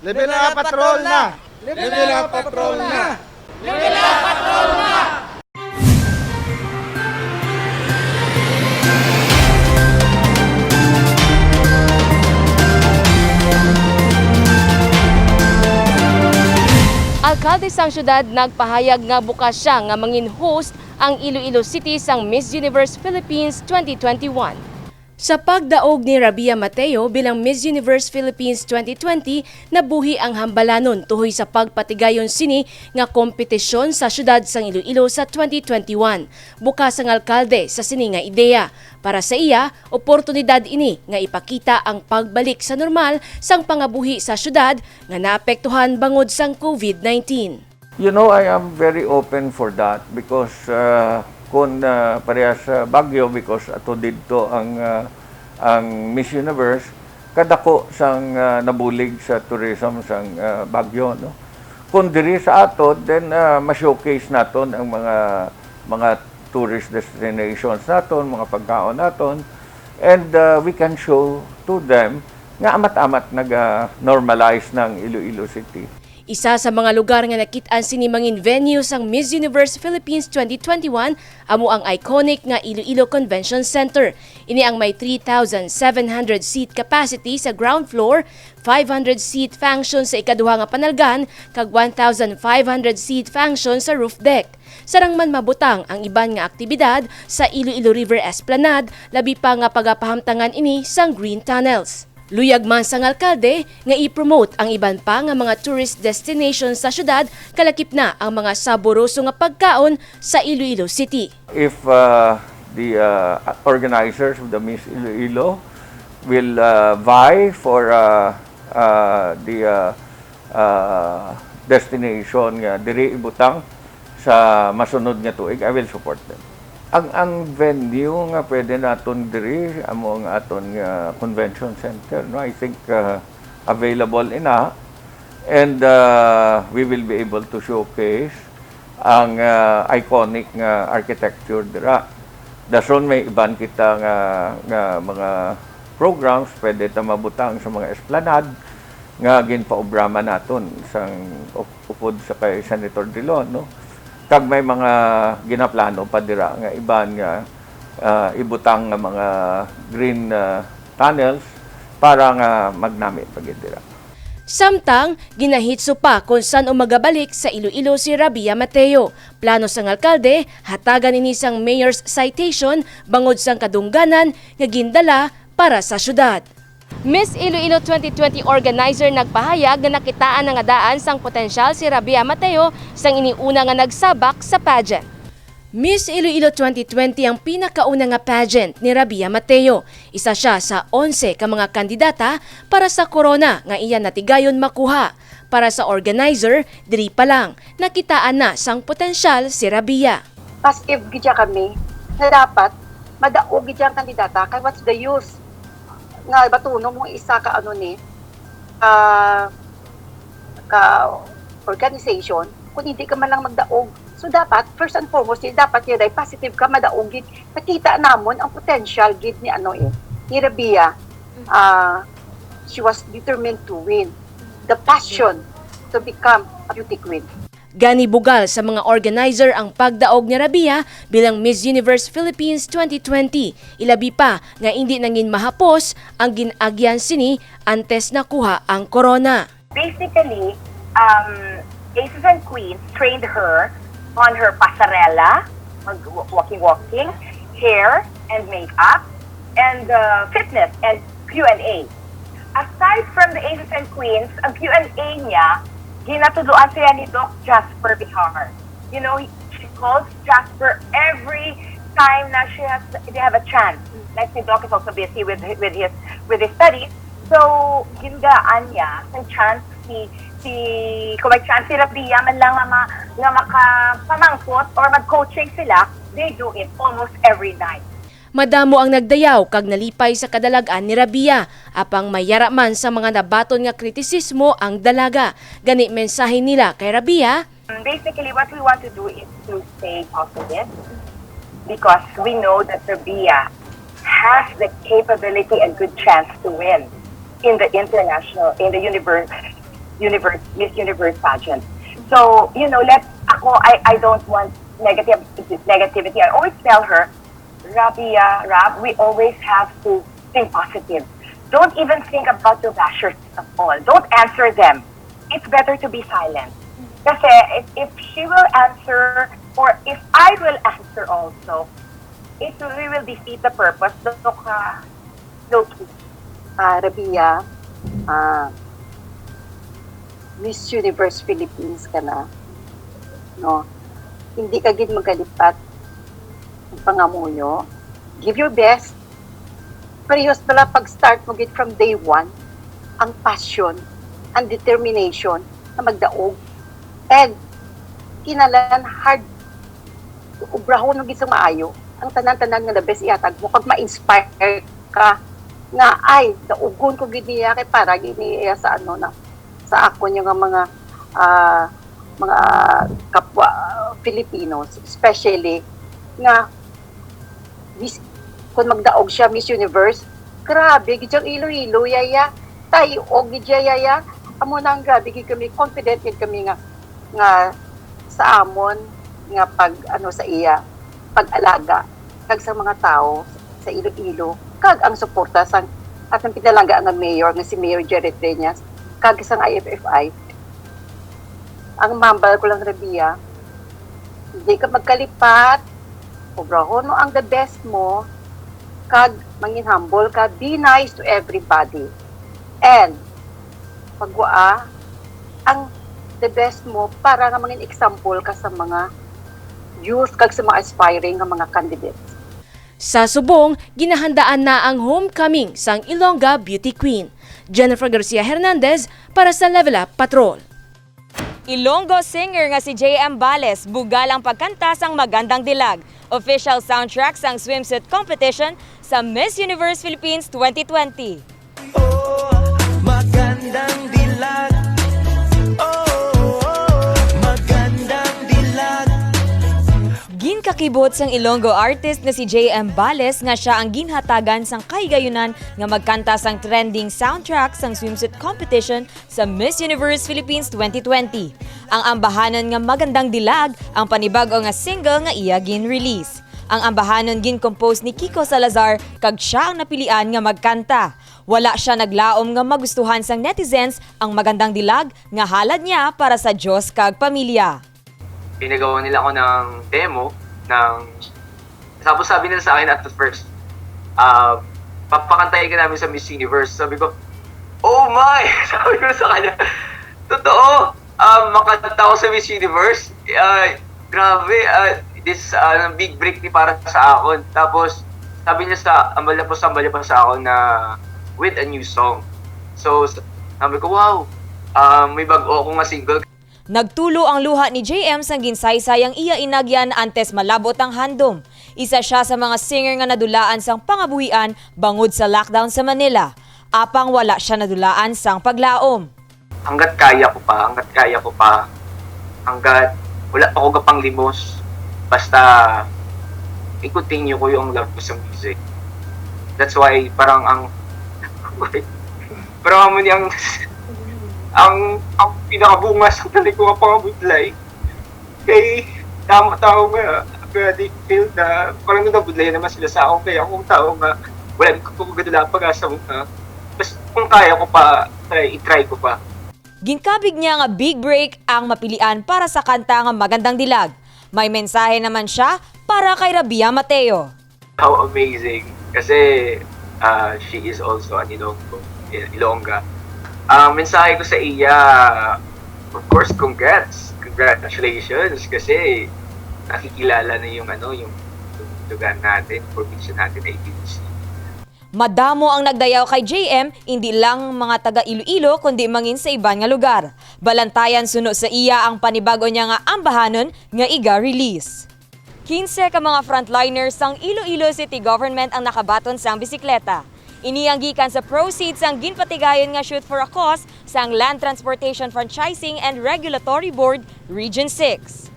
Level up patrol na! Level up patrol na! Level up patrol na! Alkalde sang syudad nagpahayag nga bukas siya nga mangin host ang Iloilo City sang Miss Universe Philippines 2021. Sa pagdaog ni Rabia Mateo bilang Miss Universe Philippines 2020, nabuhi ang hambalanon tuhoy sa pagpatigayon sini nga kompetisyon sa syudad sang Iloilo sa 2021. Bukas ang alkalde sa sini nga ideya. Para sa iya, oportunidad ini nga ipakita ang pagbalik sa normal sang pangabuhi sa syudad nga naapektuhan bangod sang COVID-19. You know, I am very open for that because kung parehas sa Baguio, because ato dito ang Miss Universe, kadako sang nabulig sa tourism sang Baguio, no? Kung diri sa ato, then ma-showcase naton ang mga tourist destinations naton, mga pagkaon naton, and we can show to them nga amat-amat nag-normalize ng Iloilo City. Isa sa mga lugar nga nakit-an sinimangin venue sang Miss Universe Philippines 2021 amo ang iconic nga Iloilo Convention Center. Ini ang may 3,700 seat capacity sa ground floor, 500 seat function sa ikaduha nga panalgan, kag 1,500 seat function sa roof deck. Sarang man mabutang ang iban nga aktibidad sa Iloilo River Esplanade, labi pa nga pagapahamtangan ini sang green tunnels. Luyag man sang alkalde nga i-promote ang iban pa nga mga tourist destinations sa syudad, kalakip na ang mga saboroso nga pagkaon sa Iloilo City. If the organizers of the Miss Iloilo will vie for the destination nga diri ibutang sa masunod nga tuig, I will support them. Ang venue nga pwede naton diri amo ang aton nga convention center, no? I think available ina, and we will be able to showcase ang iconic nga architecture dira. Dason may iban kita nga mga programs pwede ta mabutang sa mga esplanade nga ginpaobrama naton sang upod sa kay Senator Drilon, no? Kag may mga ginaplano pa dira nga iban nga ibutang nga mga green tunnels para nga magnami pagid dira. Samtang ginahitso pa kung saan umagabalik sa Iloilo si Rabia Mateo. Plano sang alkalde hatagan ini sang mayor's citation bangod sang kadungganan nga gindala para sa syudad. Miss Iloilo 2020 organizer nagpahayag nga nakitaan nga daan sang potensyal si Rabia Mateo sang iniuna nga nagsabak sa pageant. Miss Iloilo 2020 ang pinakauna nga pageant ni Rabia Mateo. Isa siya sa 11 ka mga kandidata para sa corona nga iya natigayon makuha. Para sa organizer, diri pa lang nakitaan na sang potensyal si Rabia. Positive gidya kami na dapat madaog gidya ang kandidata kay what's the use nga batuno mo isa ka organization kung hindi ka man lang magdaog. So dapat first and foremost dapat yun ay positive ka madaog gid. Nakita namon ang potential gid ni ni Rabia. She was determined to win. The passion to become a beauty queen. Gani bugal sa mga organizer ang pagdaog ni Rabia bilang Miss Universe Philippines 2020. Ilabi pa nga hindi nangin mahapos ang ginagyan sini antes nakuha ang corona. Basically, Aces and Queens trained her on her pasarela, walking, hair and makeup, and fitness and Q&A. Aside from the Aces and Queens, ang Q&A niya, ginatuduan siya ni Doc Jasper Bihar. You know, she calls Jasper every time na they have a chance. Like si Doc is also busy with his studies. So, gingaan niya ng chance kung may chance si Rabia man lang nga makapamangkot or mag-coaching sila, they do it almost every night. Madamo ang nagdayaw kag nalipay sa kadalagan ni Rabia. Apang mayara man sa mga nabaton nga kritisismo ang dalaga. Gani mensahe nila kay Rabia. Basically, what we want to do is to stay positive because we know that Rabia has the capability and good chance to win in the Miss Universe pageant. So, I don't want negativity. I always tell her, Rab, we always have to think positive. Don't even think about the bashers at all. Don't answer them. It's better to be silent. Kasi if she will answer, or if I will answer also, we will defeat the purpose. Low-key. Rabia, Miss Universe Philippines ka na. No? Hindi ka gid magkalipat ng pangamuyo. Give your best. Parehas pala pag-start mo gid from day one, ang passion, ang determination na magdaog. And, kinalan hard, ubrahon mo gid sa maayo. Ang tanan-tanan nga the best ihatag mo, pag ma-inspire ka, nga ay, daugon ko gid niya kay para gid niya sa sa ako nga mga kapwa Filipinos, especially nga kung magdaog siya Miss Universe, grabe gid ang ilo-ilo yaya, tayo og gid yaya, amo nang grabe gid kami, confident gid kami nga sa amon nga pag sa iya pag-alaga kag sa mga tao sa Iloilo, kag ang suporta sang atong pinalangga nga mayor nga si Mayor Jared Reñas, kag sa IFFI. Ang mambal ko lang, Rabia, hindi ka magkalipat, obrahon mo ang the best mo, kag mangin humble ka, be nice to everybody. And pagwaa ang the best mo para nga mangin example ka sa mga youth kag sa mga aspiring nga mga candidates. Sa subong, ginahandaan na ang homecoming sang Ilongga Beauty Queen. Jennifer Garcia Hernandez para sa Level Up Patrol. Ilonggo singer nga si J.M. Bales bugal ang pagkanta sang Magandang Dilag, official soundtrack sang swimsuit competition sa Miss Universe Philippines 2020. Magandang dilag. Magandang dilag. Ginkakibot sang Ilonggo artist na si J.M. Bales nga siya ang ginhatagan sang kahigayunan nga magkanta sang trending soundtrack sang swimsuit competition sa Miss Universe Philippines 2020. Ang ambahanon nga Magandang Dilag ang panibago nga single nga iya gin-release. Ang ambahanon gin-compose ni Kiko Salazar kag siya ang napilian nga magkanta. Wala siya naglaom nga magustuhan sang netizens ang Magandang Dilag nga halad niya para sa Diyos kag pamilya. Pinagawa nila ako ng demo tapos sabi nila sa akin at the first, papakantayin ka namin sa Miss Universe. Sabi ko, oh my! Sabi ko sa kanya, totoo, makanta ako sa Miss Universe. Grabe, this big break ni para sa akin. Tapos sabi niya ambal pa sa ako na with a new song. So sabi ko, wow, may bago akong single. Nagtulo ang luha ni JM sang ginsaysay ang iya inagyan antes malabot ang handom. Isa siya sa mga singer nga nadulaan sang pangabuhian bangod sa lockdown sa Manila. Apang wala siya nadulaan sang paglaom. Hanggat kaya ko pa, hanggat wala pa ako gapang limos, basta i-continue ko yung love ko sa music. That's why parang parang mo niyang ang pinakabunga sa tali ko nga pangabudlay kay tao nga di feel na parang nabudlay naman sila sa akin, kaya akong tao nga wala ko gadula pag-asa mo na basta kung kaya ko pa i-try ko pa. Ginkabig niya nga big break ang mapilian para sa kanta nga Magandang Dilag. May mensahe naman siya para kay Rabia Mateo. How amazing, kasi she is also an Ilongga. Mensahe ko sa iya, of course, congratulations, kasi nakikilala na yung lugar natin, probinsya natin na IBC. Madamo ang nagdayaw kay JM, hindi lang mga taga Iloilo kundi mangin sa iban nga lugar. Balantayan suno sa iya ang panibago niya nga ambahanon nga iga release. 15 ka mga frontliners sang Iloilo City Government ang nakabaton sang bisikleta. Iniyang gikan sa proceeds ang ginpatigayon nga Shoot for a Cause sang Land Transportation Franchising and Regulatory Board Region 6.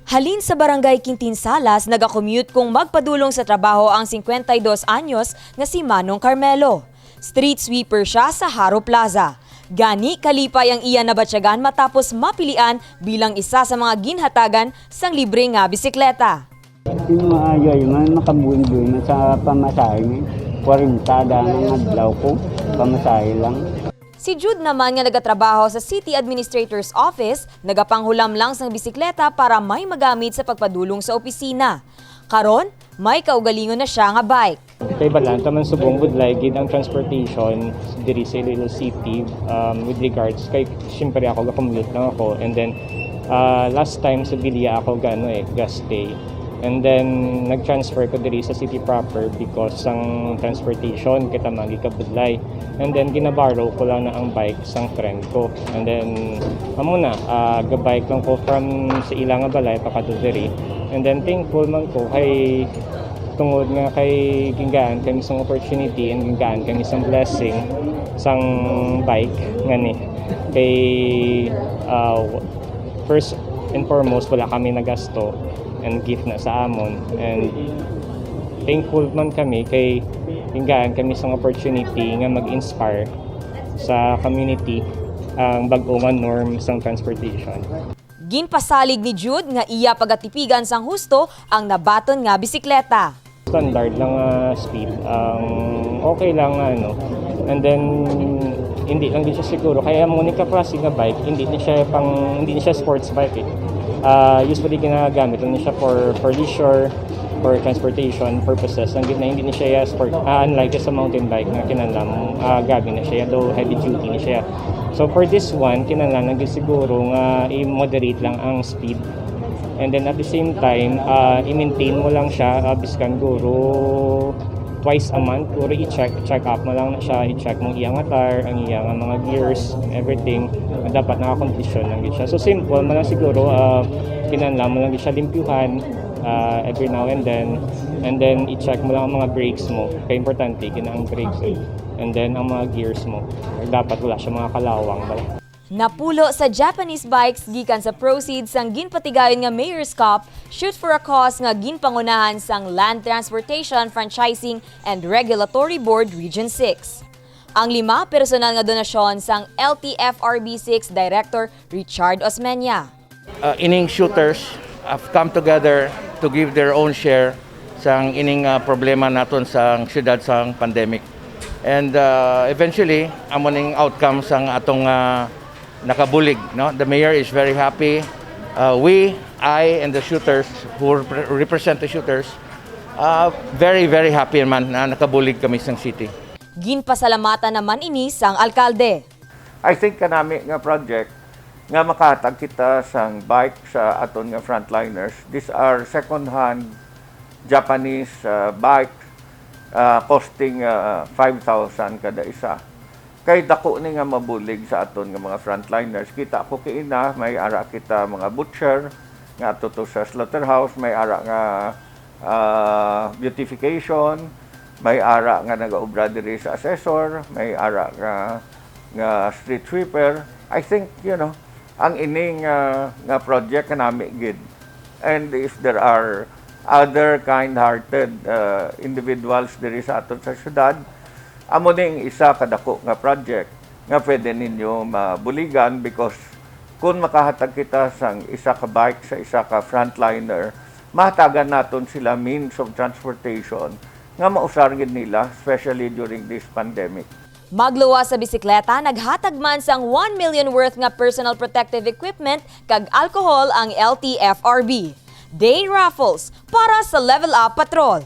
Halin sa barangay Quintinsalas, nagakommute kung magpadulong sa trabaho ang 52 anyos nga si Manong Carmelo. Street sweeper siya sa Haro Plaza. Gani kalipay ang iya nabatsyagan matapos mapilian bilang isa sa mga ginhatagan sang libre nga bisikleta. Yung maayoy man makabuin-buin na sa pamasahe, 40 ang adlaw ko, pamasahe lang. Si Jude naman nga nagatrabaho sa City Administrator's Office, nagapanghulam lang sang bisikleta para may magamit sa pagpadulong sa opisina. Karon, may kaugalingon na siya nga bike. Kay Balan, taman subong budlay gid ang transportation diri sa Iloilo City with regards kay siyempre ako gakumulot lang ako and then last time sa Bilia ako gas stay. And then nag-transfer ko diri sa city proper because sang transportation kita magi kabudlay. And then ginaborrow ko lang na ang bike sang friend ko. And then amo na ga-bike lang ko from sa ilang nga balay pakadto diri. And then thankful man ko kay tungod nga kay ginggaan kami sang opportunity and ginggaan kami sang blessing sang bike ngani kay first and foremost wala kami nagasto and gift na sa amon and thankful man kami kay ginggaan kami sang opportunity nga mag-inspire sa community ang bag-o nga norm sang transportation. Ginpasalig ni Jude nga iya pagatipigan sang husto ang nabaton nga bisikleta. Standard lang speed, okay lang and then hindi lang din siya siguro kaya Monica Prasi nga bike hindi ni siya sports bike usually ginagamit lang siya for leisure, for transportation purposes ang hindi ni siya sport unlike sa mountain bike na kinahanglan gabi na siya though heavy duty ni siya. So for this one kinahanglan siguro nga i-moderate lang ang speed. And then at the same time, i-maintain mo lang siya, biskan guro twice a month, guro i-check up mo lang na siya, i-check mo iyang atar, ang iyang mga gears, everything, dapat nakakondisyon lang siya. So simple, man lang siguro, kinahanglan mo lang siya limpyuhan every now and then i-check mo lang ang mga brakes mo, kaya importante, kinahang brakes and then ang mga gears mo, dapat wala siya mga kalawang. Napulo sa Japanese bikes gikan sa proceeds sang ginpatigayon nga Mayor's Cup, Shoot for a Cause nga ginpangunahan sang Land Transportation Franchising and Regulatory Board Region 6. Ang 5 personal nga donasyon sang LTFRB6 Director Richard Osmeña. Ining shooters have come together to give their own share sang ining problema naton sang syudad sang pandemic. And eventually, amoning outcome sang atong nakabulig, no? The mayor is very happy. I and the shooters who represent the shooters, very very happy man na nakabulig kami sa city. Ginpasalamatan naman ini sang alkalde. I think kanami nga project nga makahatag kita sang bike sa aton nga frontliners. These are second-hand Japanese bike costing 5,000 kada isa. Kay dako ni nga mabulig sa aton nga mga frontliners. Kita ko kiina, may ara kita mga butcher, nga ato to sa slaughterhouse, may ara nga beautification, may ara nga nagaobra diri sa assessor, may ara nga street sweeper. I think, ang ining nga project kanami gid. And if there are other kind-hearted individuals diri sa aton sa syudad, amo ning isa kadako nga project nga pwede ninyo mabuligan because kung makahatag kita sang isa ka bike sa isa ka frontliner, mahatagan naton sila means of transportation nga mausar gid nila, especially during this pandemic. Magluwa sa bisikleta, naghatag man sang 1 million worth nga personal protective equipment kag alcohol ang LTFRB. Day raffles para sa Level Up Patrol.